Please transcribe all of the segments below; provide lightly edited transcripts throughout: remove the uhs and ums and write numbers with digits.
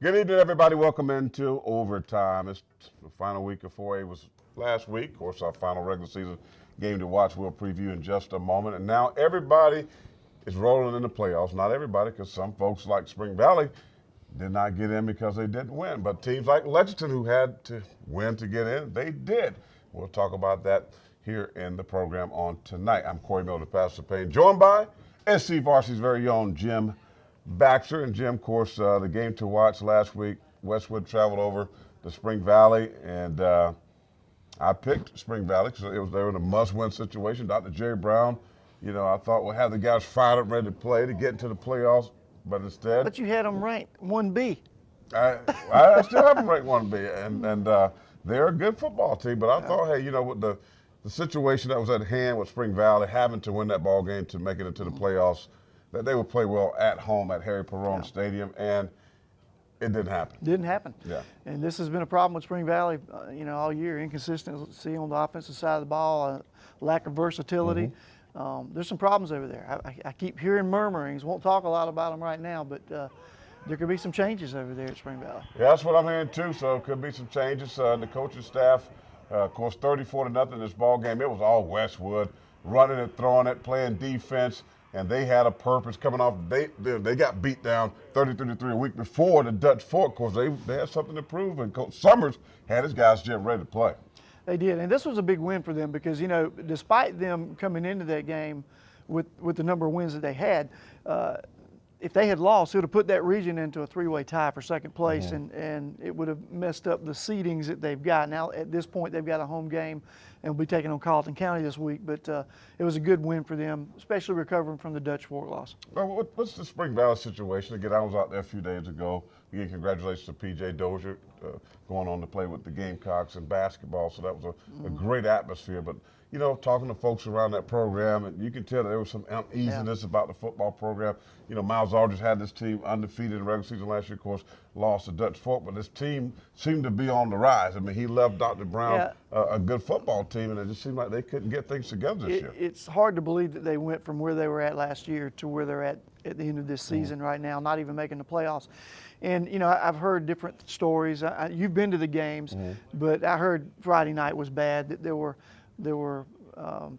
Good evening, everybody. Welcome into Overtime. It's the final week of 4A was last week. Of course, our final regular season game to watch we'll preview in just a moment. And now everybody is rolling in the playoffs. Not everybody, because some folks like Spring Valley did not get in because they didn't win. But teams like Lexington, who had to win to get in, they did. We'll talk about that here in the program on tonight. I'm Corey Miller, Pastor Payne, joined by SC Varsity's very own Jim Baxter. And Jim, of course, the game to watch last week, Westwood traveled over to Spring Valley, and I picked Spring Valley because they were in a must-win situation. Dr. Jerry Brown, I thought we'll have the guys fired up, ready to play to get into the playoffs, but instead. But you had them ranked 1B. I still have them ranked 1B, and they're a good football team. But I thought, hey, with the situation that was at hand with Spring Valley having to win that ball game to make it into the playoffs, that they would play well at home at Harry Perone Stadium, and it didn't happen. Didn't happen. Yeah. And this has been a problem with Spring Valley, all year. Inconsistency on the offensive side of the ball, lack of versatility. There's some problems over there. I keep hearing murmurings. Won't talk a lot about them right now, but there could be some changes over there at Spring Valley. Yeah, that's what I'm hearing too. So it could be some changes. The coaching staff, of course, 34-0 in this ball game. It was all Westwood, running and throwing it, playing defense. And they had a purpose coming off. They got beat down 33-3 a week before the Dutch Fork. Of course, they had something to prove, and Coach Summers had his guys just ready to play. They did, and this was a big win for them because, despite them coming into that game with the number of wins that they had, if they had lost, it would have put that region into a three-way tie for second place, and it would have messed up the seedings that they've got. Now, at this point, they've got a home game and will be taking on Carleton County this week, but it was a good win for them, especially recovering from the Dutch Fork loss. Well, what's the Spring Valley situation? Again, I was out there a few days ago. Again, congratulations to P.J. Dozier going on to play with the Gamecocks in basketball, so that was a great atmosphere. But, talking to folks around that program, and you can tell that there was some uneasiness about the football program. Miles Aldridge had this team undefeated in the regular season last year, of course, lost to Dutch Fork, but this team seemed to be on the rise. I mean, he left Dr. Brown a good football team, and it just seemed like they couldn't get things together this year. It's hard to believe that they went from where they were at last year to where they're at the end of this season right now, not even making the playoffs. And, I've heard different stories. You've been to the games, but I heard Friday night was bad, that there were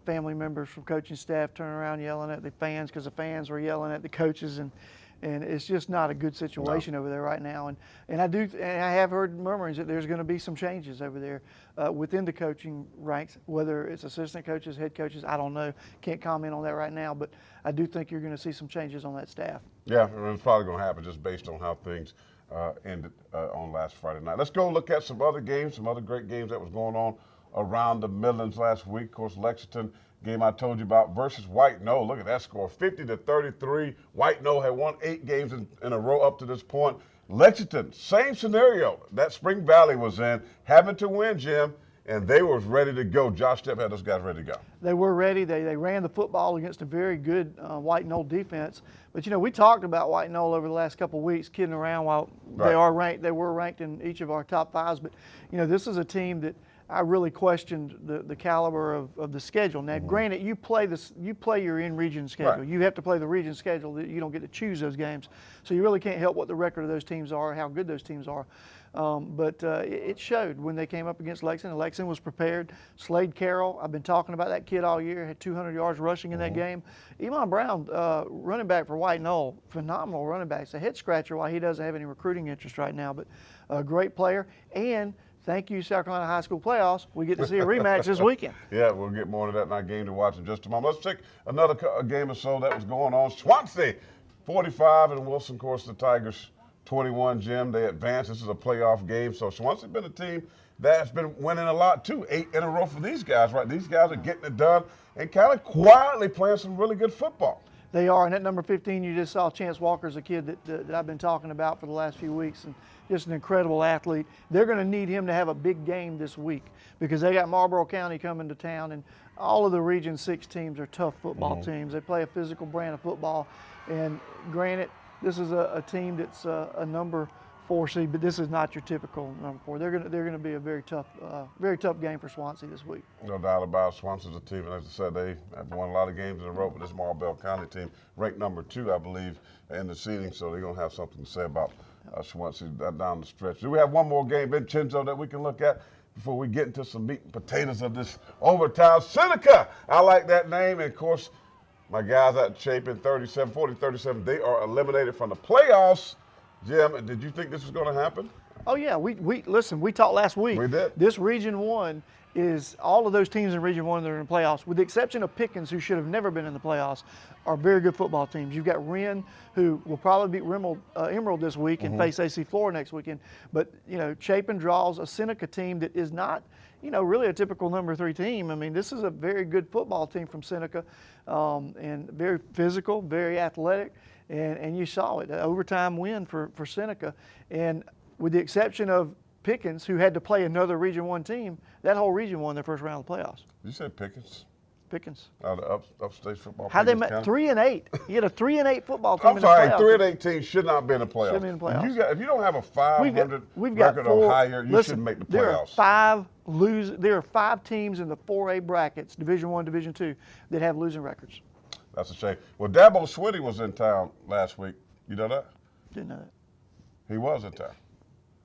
family members from coaching staff turning around yelling at the fans because the fans were yelling at the coaches, and it's just not a good situation over there right now. And I have heard murmurings that there's going to be some changes over there within the coaching ranks, whether it's assistant coaches, head coaches, I don't know. Can't comment on that right now, but I do think you're going to see some changes on that staff. Yeah, and it's probably going to happen just based on how things ended on last Friday night. Let's go look at some other games, some other great games that was going on around the Midlands last week. Of course, Lexington game I told you about versus White Knoll. Look at that score, 50-33. White Knoll had won 8 games in a row up to this point. Lexington, same scenario that Spring Valley was in, having to win, Jim, and they were ready to go. Josh Stepp had those guys ready to go. They were ready. They ran the football against a very good White Knoll defense. But, we talked about White Knoll over the last couple of weeks, kidding around while they were ranked in each of our top 5s. But, this is a team that I really questioned the caliber of the schedule. Now, granted, you play your in-region schedule. Right. You have to play the region schedule. You don't get to choose those games. So you really can't help what the record of those teams are, how good those teams are. But it showed when they came up against Lexington. Lexington was prepared. Slade Carroll, I've been talking about that kid all year, had 200 yards rushing in that game. Elon Brown, running back for White Knoll, phenomenal running back. It's a head scratcher why he doesn't have any recruiting interest right now, but a great player. And thank you, South Carolina High School Playoffs. We get to see a rematch this weekend. Yeah, we'll get more into that in our game to watch in just a moment. Let's take another game or so that was going on. Swansea, 45, and Wilson, of course, the Tigers, 21. Jim, they advanced. This is a playoff game. So Swansea's been a team that's been winning a lot, too. 8 in a row for these guys, right? These guys are getting it done and kind of quietly playing some really good football. They are, and at number 15, you just saw Chance Walker's a kid that I've been talking about for the last few weeks, and just an incredible athlete. They're going to need him to have a big game this week because they got Marlboro County coming to town, and all of the Region 6 teams are tough football teams. They play a physical brand of football, and granted, this is a team that's a number 4 seed, but this is not your typical number 4. They're going to be a very tough game for Swansea this week. No doubt about it. Swansea's a team, and as I said, they have won a lot of games in a row, but this Marlboro County team ranked number 2, I believe, in the seeding, so they're going to have something to say about Swansea down the stretch. Do we have one more game, Vincenzo, that we can look at before we get into some meat and potatoes of this overtime? Seneca, I like that name. And, of course, my guys at Chapin, 40-37, they are eliminated from the playoffs. Jim, did you think this was going to happen? Oh, yeah. Listen, we talked last week. We did. This Region 1 is all of those teams in Region 1 that are in the playoffs, with the exception of Pickens, who should have never been in the playoffs, are very good football teams. You've got Wren, who will probably beat Emerald this week and face AC Flora next weekend. But, Chapin draws a Seneca team that is not, really a typical number 3 team. I mean, this is a very good football team from Seneca, and very physical, very athletic, and you saw it, an overtime win for Seneca. And with the exception of Pickens, who had to play another Region 1 team, that whole region won their first round of the playoffs. You said Pickens? Pickens. Out of upstate football. How they met 3-8. You had a 3-8 football team in the playoffs. I'm sorry, 3-8 teams should not be in the playoffs. Should be in the playoffs. If you don't have a 500 record or higher, you shouldn't make the playoffs. There are 5 teams in the 4A brackets, Division 1, Division 2, that have losing records. That's a shame. Well, Dabo Switty was in town last week. You know that? Didn't know that. He was in town.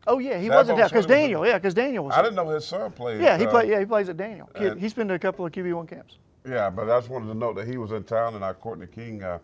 Oh yeah, he was in town because Daniel. Yeah, because Daniel was. I didn't know his son played. Yeah, he plays at Daniel. He's been to a couple of QB1 camps. Yeah, but I just wanted to note that he was in town, and Courtney King had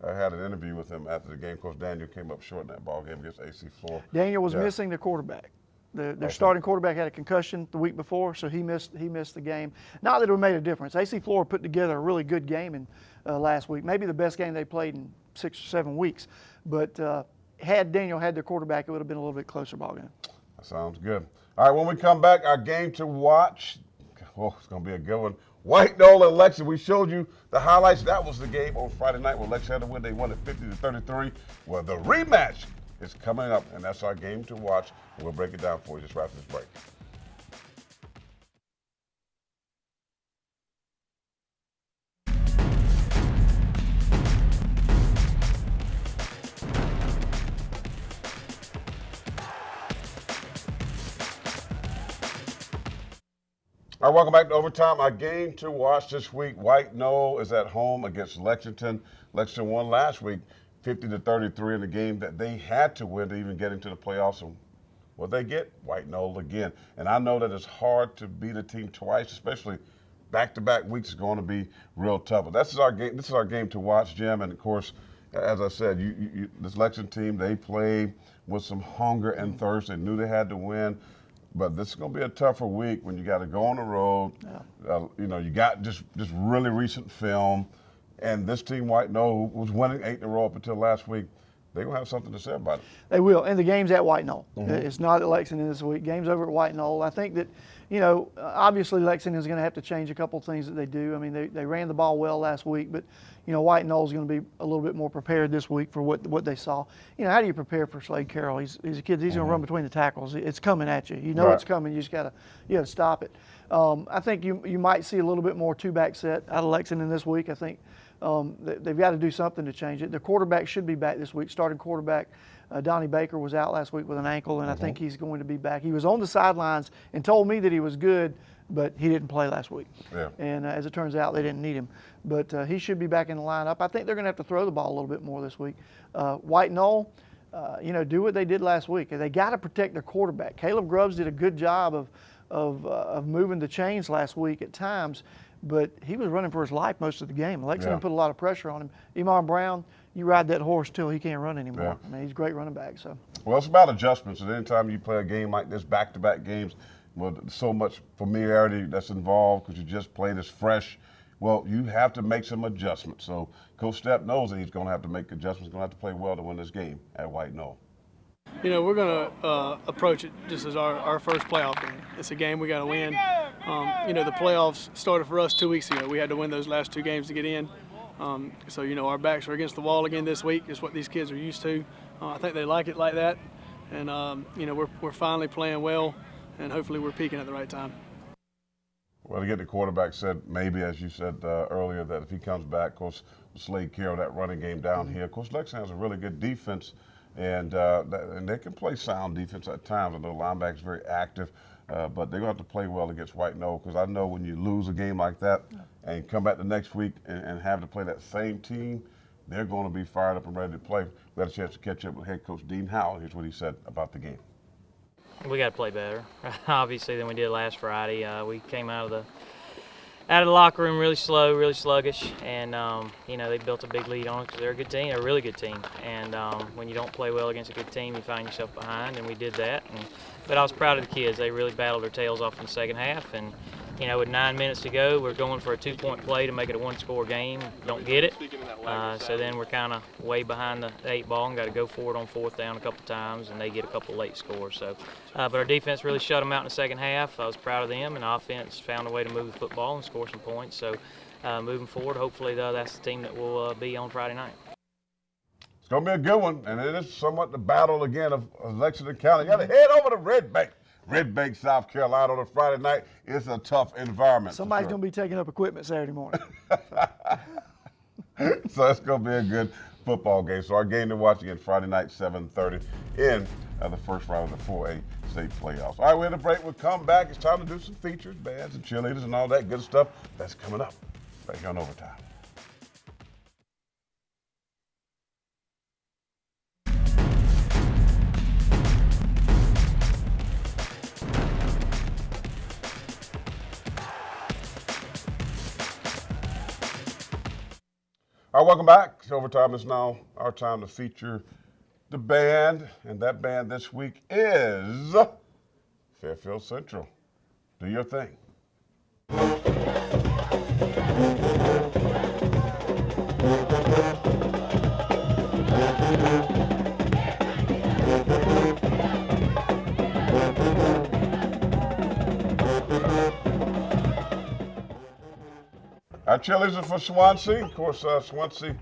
an interview with him after the game. Of course, Daniel came up short in that ball game against AC Flora. Daniel was missing the quarterback. Their starting quarterback had a concussion the week before, so he missed the game. Not that it made a difference. AC Flora put together a really good game last week, maybe the best game they played in 6 or 7 weeks. But had Daniel had their quarterback, it would have been a little bit closer ball game. That sounds good. All right, when we come back, our game to watch. Oh, it's going to be a good one. White Knoll and Lexington. We showed you the highlights. That was the game on Friday night where Lexington had to win. They won it 50-33. Well, the rematch is coming up, and that's our game to watch. We'll break it down for you just right after this break. All right, welcome back to Overtime. Our game to watch this week, White Knoll is at home against Lexington. Lexington won last week 50-33 in a game that they had to win to even get into the playoffs. And what they get? White Knoll again. And I know that it's hard to beat a team twice, especially back-to-back weeks is going to be real tough. But this is our game to watch, Jim. And, of course, as I said, this Lexington team, they play with some hunger and thirst. They knew they had to win. But this is going to be a tougher week when you got to go on the road. Yeah. You got just really recent film. And this team, White Knoll, who was winning 8 in a row up until last week, they're going to have something to say about it. They will. And the game's at White Knoll. It's not at Lexington this week. Game's over at White Knoll. I think that, obviously Lexington's going to have to change a couple things that they do. I mean, they ran the ball well last week, but, White Knoll's going to be a little bit more prepared this week for what they saw. How do you prepare for Slade Carroll? He's a kid. He's going to run between the tackles. It's coming at you. You know it's coming. You just got to stop it. I think you might see a little bit more 2-back set out of Lexington this week. I think they've got to do something to change it. The quarterback should be back this week. Starting quarterback Donnie Baker was out last week with an ankle, and I think he's going to be back. He was on the sidelines and told me that he was good, but he didn't play last week. Yeah. And as it turns out, they didn't need him. But he should be back in the lineup. I think they're going to have to throw the ball a little bit more this week. White Knoll, do what they did last week. They got to protect their quarterback. Caleb Grubbs did a good job of moving the chains last week at times, but he was running for his life most of the game. Lexington put a lot of pressure on him. Iman Brown, you ride that horse till he can't run anymore. Yeah. I mean, he's a great running back. So. Well, it's about adjustments. And anytime you play a game like this, back-to-back games, with so much familiarity that's involved because you just played as fresh, well, you have to make some adjustments. So Coach Stepp knows that he's going to have to make adjustments. He's going to have to play well to win this game at White Knoll. We're going to approach it just as our first playoff game. It's a game we got to win. The playoffs started for us 2 weeks ago. We had to win those last 2 games to get in. So our backs are against the wall again this week. It's what these kids are used to. I think they like it like that. And, we're finally playing well, and hopefully we're peaking at the right time. Well, to get the quarterback said, maybe, as you said earlier, that if he comes back, of course, Slade Carroll, that running game down here. Of course, Lexington has a really good defense, and they can play sound defense at times. I know linebackers very active, but they're going to have to play well against White Knoll because I know when you lose a game like that and come back the next week and have to play that same team, they're going to be fired up and ready to play. We had a chance to catch up with head coach Dean Howell. Here's what he said about the game. We got to play better, obviously, than we did last Friday. We came out of the locker room really slow, really sluggish, and you know, they built a big lead on us because they're a good team. They're a really good team, and when you don't play well against a good team, you find yourself behind, and we did that. But I was proud of the kids. They really battled their tails off in the second half, and you know, with 9 minutes to go, we're going for a 2-point play to make it a 1-score game. Don't get it, so then we're kind of way behind the 8 ball and got to go for it on 4th down a couple times, and they get a couple late scores. So, but our defense really shut them out in the second half. I was proud of them, and offense found a way to move the football and score some points. So, moving forward, hopefully that's the team that will be on Friday night. It's going to be a good one, and it is somewhat the battle again of Lexington County. You got to head over to Red Bank, South Carolina on a Friday night. It's a tough environment. Somebody's going to be taking up equipment Saturday morning. So it's going to be a good football game. So our game to watch again Friday night, 7:30 in the first round of the 4A state playoffs. All right, we're in a break. We'll come back. It's time to do some features, bands, and cheerleaders and all that good stuff. That's coming up right here on Overtime. All right, welcome back. Overtime is now our time to feature the band, and that band this week is Fairfield Central. Do your thing. Our cheerleaders are for Swansea. Of course, Swansea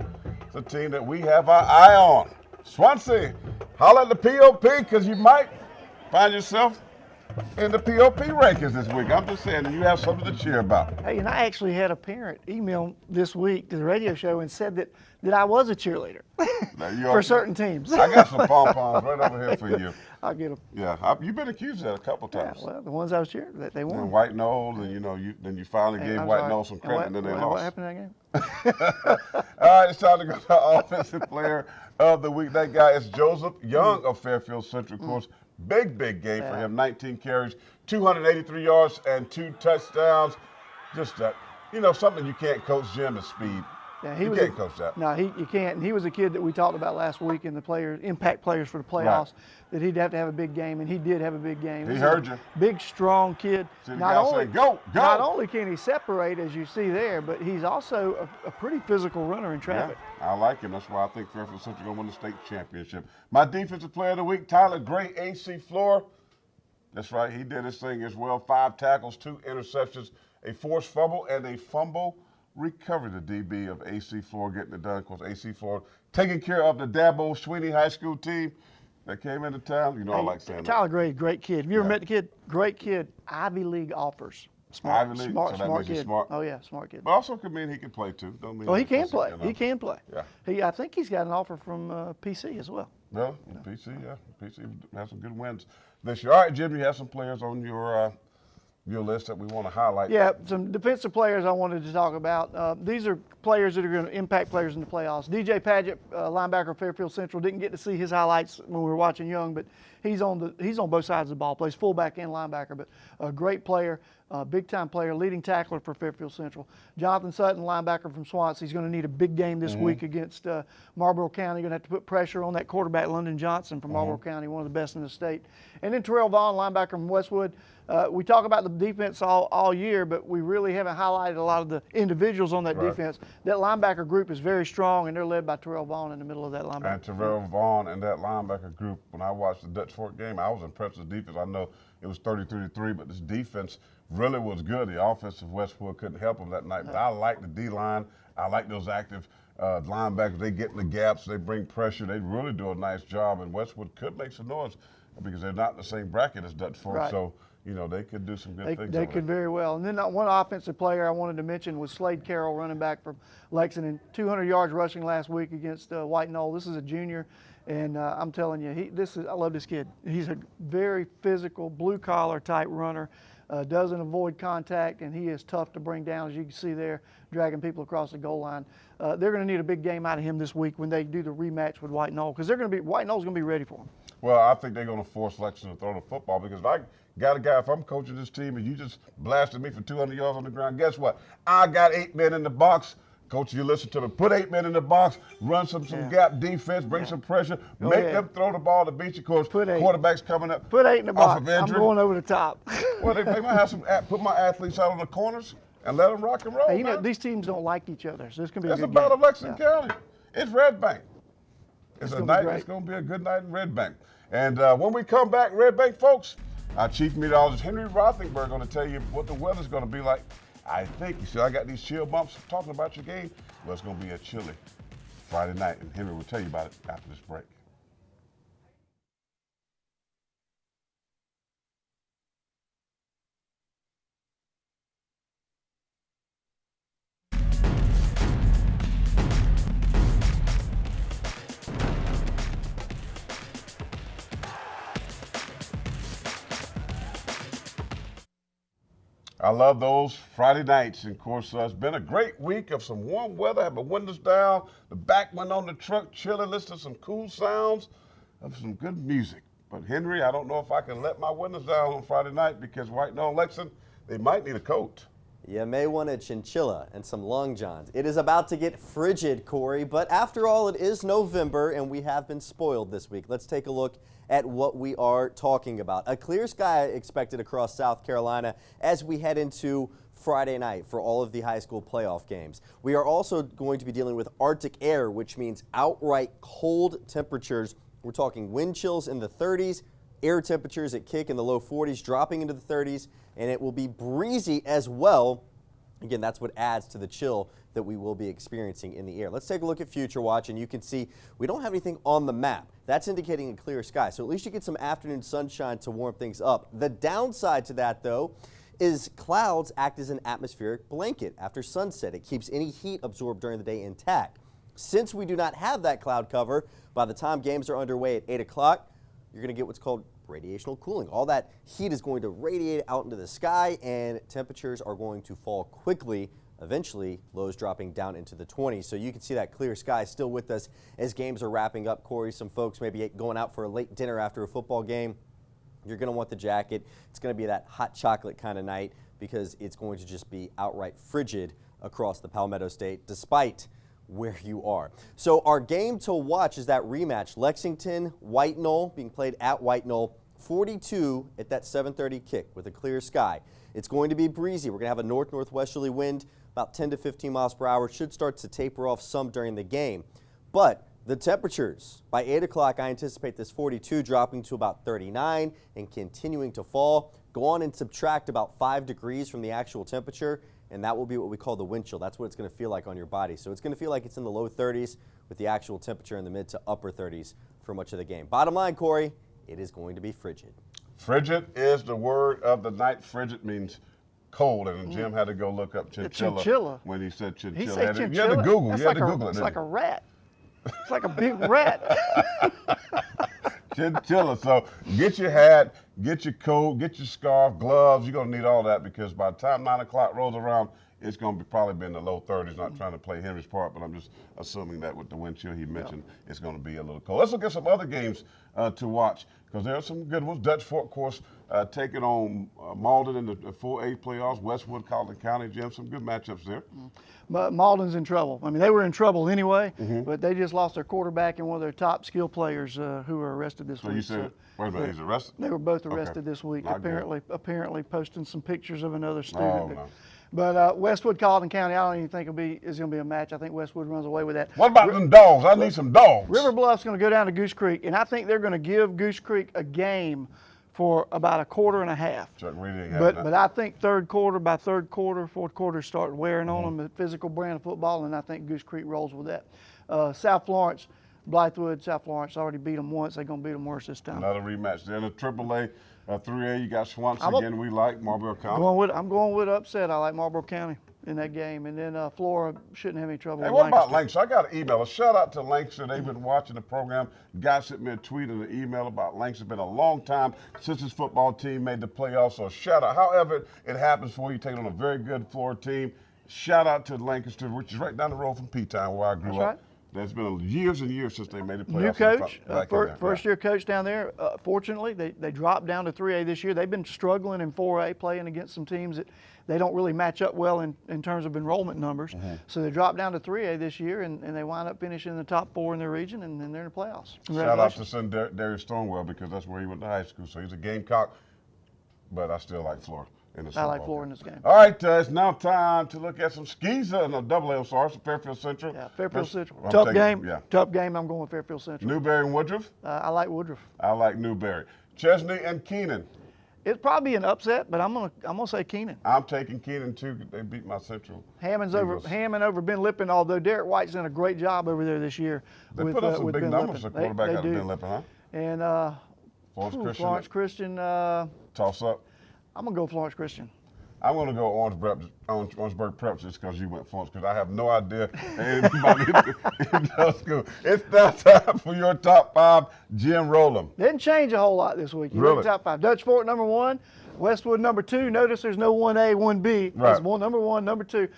is a team that we have our eye on. Swansea, holler at the POP because you might find yourself in the POP rankings this week. I'm just saying, you have something to cheer about. Hey, and I actually had a parent email this week to the radio show and said that I was a cheerleader for certain teams. I got some pom-poms right over here for you. I'll get them. Yeah, you've been accused of that a couple times. Yeah, well, the ones I was cheering, they won. And White Knowles, and then you finally gave White Knowles some credit, and then they lost. What happened in that game? All right, it's time to go to our offensive player of the week. That guy is Joseph Young of Fairfield Central. Of course, big game for him. 19 carries, 283 yards, and 2 touchdowns. Just that, something you can't coach, Jim, is speed. Yeah, you can't coach that. No, you can't. And he was a kid that we talked about last week in the impact players for the playoffs, right, that he'd have to have a big game, and he did have a big game. He heard you. Big, strong kid. See the guy say, go. Not only can he separate, as you see there, but he's also a pretty physical runner in traffic. Yeah, I like him. That's why I think Fairfield Central going to win the state championship. My defensive player of the week, Tyler Gray, AC Floor. That's right. He did his thing as well. 5 tackles, 2 interceptions, a forced fumble, and a fumble recovery. The DB of AC Floor getting it done. Of course, AC Floor taking care of the Dabo Sweeney High School team that came into town. I like saying that. Tyler Gray, great kid. Have you ever met the kid? Great kid. Ivy League offers. Smart, Ivy League, smart, so that smart makes you kid. smart. Oh yeah, smart kid. But also could mean he can play too. Don't mean. Well, he can play. He can play. Yeah. I think he's got an offer from PC as well. Really? PC, yeah. PC has some good wins this year. All right, Jim, you have some players on your list that we want to highlight. Yeah, some defensive players I wanted to talk about. These are players that are going to impact players in the playoffs. DJ Padgett, linebacker of Fairfield Central, didn't get to see his highlights when we were watching Young, but he's on both sides of the ball, plays fullback and linebacker, but a great player, big-time player, leading tackler for Fairfield Central. Jonathan Sutton, linebacker from Swansea, he's going to need a big game this week against Marlboro County. Going to have to put pressure on that quarterback, London Johnson from Marlboro County, one of the best in the state. And then Terrell Vaughn, linebacker from Westwood. We talk about the defense all year, but we really haven't highlighted a lot of the individuals on that defense. That linebacker group is very strong, and they're led by Terrell Vaughn in the middle of that linebacker. And Terrell Vaughn and that linebacker group, when I watched the Dutch Fork game, I was impressed with the defense. I know it was 33-3, but this defense really was good. The offense of Westwood couldn't help them that night. But I like the D-line. I like those active linebackers. They get in the gaps. They bring pressure. They really do a nice job, and Westwood could make some noise because they're not in the same bracket as Dutch Fork. Right. So, they could do some good things. They could very well. And then one offensive player I wanted to mention was Slade Carroll, running back from Lexington. 200 yards rushing last week against White Knoll. This is a junior, and I'm telling you, I love this kid. He's a very physical, blue-collar type runner. doesn't avoid contact, and he is tough to bring down, as you can see there, dragging people across the goal line. They're going to need a big game out of him this week when they do the rematch with White Knoll, because White Knoll's going to be ready for him. Well, I think they're going to force Lexington to throw the football, because if I got a guy, if I'm coaching this team and you just blasted me for 200 yards on the ground, guess what? I got 8 men in the box. Coach, you listen to me. Put 8 men in the box, run some gap defense, bring some pressure, make them throw the ball to beat you, because quarterback's coming up. Put 8 in the box. Of injury. I'm going over the top. Well, they might have put my athletes out on the corners and let them rock and roll. Hey, you know, these teams don't like each other, so it's going to be a good game. It's about Lexington County. It's Red Bank. It's a night. It's going to be a good night in Red Bank. And when we come back, Red Bank folks, our chief meteorologist Henry Rothenberg going to tell you what the weather's going to be like. I think you see, I got these chill bumps talking about your game. Well, it's going to be a chilly Friday night, and Henry will tell you about it after this break. I love those Friday nights. And of course, it's been a great week of some warm weather. Have my windows down, the back window on the truck, chilling, listening to some cool sounds of some good music. But Henry, I don't know if I can let my windows down on Friday night, because White Knoll and Lexington, they might need a coat. You may want a chinchilla and some long johns. It is about to get frigid, Corey, but after all, it is November and we have been spoiled this week. Let's take a look at what we are talking about. A clear sky expected across South Carolina as we head into Friday night for all of the high school playoff games. We are also going to be dealing with Arctic air, which means outright cold temperatures. We're talking wind chills in the 30s, air temperatures at kick in the low 40s, dropping into the 30s, and it will be breezy as well. Again, that's what adds to the chill that we will be experiencing in the air. Let's take a look at Future Watch, and you can see we don't have anything on the map. That's indicating a clear sky, so at least you get some afternoon sunshine to warm things up. The downside to that, though, is clouds act as an atmospheric blanket after sunset. It keeps any heat absorbed during the day intact. Since we do not have that cloud cover, by the time games are underway at 8 o'clock, you're going to get what's called radiational cooling. All that heat is going to radiate out into the sky, and temperatures are going to fall quickly, eventually lows dropping down into the 20s. So you can see that clear sky still with us as games are wrapping up. Corey, some folks maybe going out for a late dinner after a football game. You're going to want the jacket. It's going to be that hot chocolate kind of night, because it's going to just be outright frigid across the Palmetto State, despite where you are. So our game to watch is that rematch, Lexington, White Knoll, being played at White Knoll, 42 at that 7:30 kick with a clear sky. It's going to be breezy. We're going to have a north-northwesterly wind, about 10 to 15 miles per hour. Should start to taper off some during the game. But the temperatures, by 8 o'clock, I anticipate this 42 dropping to about 39 and continuing to fall. Go on and subtract about 5 degrees from the actual temperature, and that will be what we call the wind chill. That's what it's going to feel like on your body. So it's going to feel like it's in the low 30s with the actual temperature in the mid to upper 30s for much of the game. Bottom line, Corey, it is going to be frigid. Frigid is the word of the night. Frigid means cold, and Jim had to go look up chinchilla when he said chinchilla. He said chinchilla. You had to Google. That's You had to Google it. It's like a rat. It's like a big rat. Chinchilla. So get your hat, get your coat, get your scarf, gloves. You're going to need all that, because by the time 9 o'clock rolls around, it's going to probably be in the low 30s. Not trying to play Henry's part, but I'm just assuming that with the wind chill he mentioned, it's going to be a little cold. Let's look at some other games to watch, because there are some good ones. Dutch Fork, of course, taking on Malden in the 4A playoffs. Westwood, Colleton County, Jim, some good matchups there. But Malden's in trouble. I mean, they were in trouble anyway, but they just lost their quarterback and one of their top skill players who were arrested this week. So you said, wait a minute, he's arrested? They were both arrested this week, Not apparently posting some pictures of another student. Oh, no. But Westwood, Colleton County, I don't even think is going to be a match. I think Westwood runs away with that. What about them dogs? I need some dogs. River Bluff's going to go down to Goose Creek, and I think they're going to give Goose Creek a game for about a quarter and a half. Chuck Reed But I think fourth quarter start wearing on them, a physical brand of football, and I think Goose Creek rolls with that. South Florence, Blythewood, South Florence already beat them once. They're going to beat them worse this time. Another rematch. Then the AAA 3A, you got Swansea again. We like Marlboro County. I'm going with upset. I like Marlboro County. in that game. And then Flora shouldn't have any trouble Hey, with what about Lancaster. Lancaster? I got an email. A shout out to Lancaster. They've been watching the program. Guy sent me a tweet and an email about Lancaster. It's been a long time since his football team made the playoffs. So shout out. However it happens for you, taking on a very good Flora team. Shout out to Lancaster, which is right down the road from P-Town where I grew That's up. right. There's been years and years since they made the playoffs. New coach, Back in there. first year coach down there. Fortunately, they dropped down to 3A this year. They've been struggling in 4A, playing against some teams that they don't really match up well in terms of enrollment numbers. So they dropped down to 3A this year, and they wind up finishing in the top 4 in their region, and then they're in the playoffs. Shout out to son Darius Stonewell because that's where he went to high school. So he's a Gamecock, but I still like Florida. I like Florida in this game. All right, it's now time to look at some skis. No, double A, I'm sorry, so Fairfield Central. Yeah, Fairfield Central. I'm Tough taking- game. Yeah. Tough game. I'm going with Fairfield Central. Newberry and Woodruff. I like Woodruff. I like Newberry. Chesney and Keenan. It's probably an upset, but I'm gonna say Keenan. I'm taking Keenan too. They beat my Central. Hammond Eagles. over Ben Lippin, although Derek White's done a great job over there this year. They with, put up some with big Ben numbers Lippin. at quarterback out of do. Ben Lippin, huh? And Florence Christian. Florence Christian. Toss up. I'm gonna go Florence Christian. I'm going to go Orangeburg Prep just because you went Florence, because I have no idea anybody in that school. It's now time for your top 5, Jim Rowland. Didn't change a whole lot this week. You Really? look at top 5. Dutch Fork number 1, Westwood number 2. Notice there's no 1A, 1B. Right. It's number 1, number 2.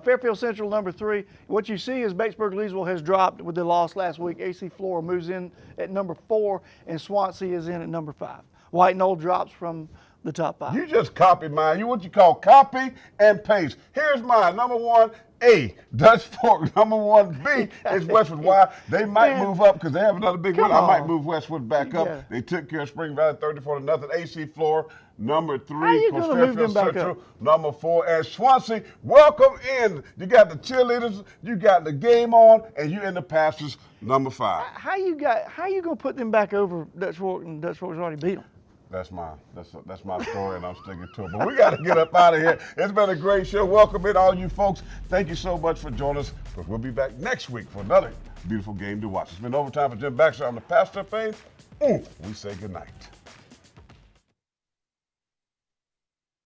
Fairfield Central number 3. What you see is Batesburg-Leesville has dropped with the loss last week. AC Flora moves in at number 4, and Swansea is in at number 5. White Knoll drops from the top 5. You just copied mine. You what you call copy and paste. Here's mine. Number 1A, Dutch Fork. Number 1B is Westwood. Why? They might Man. move up because they have another big Come win. I might on. move Westwood back up. Yeah. They took care of Spring Valley 34-0. AC Flora, number 3. How you Of course, gonna move Fairfield them back Central, up? number 4. And Swansea, welcome in. You got the cheerleaders, you got the game on, and you in the pastures, number 5. How you gonna put them back over Dutch Fork, and Dutch Fork's already beat them? That's mine. That's my story, and I'm sticking to it. But we got to get up out of here. It's been a great show. Welcome in, all you folks. Thank you so much for joining us. But we'll be back next week for another beautiful game to watch. It's been overtime for Jim Baxter. I'm the pastor of Faith. We say good night.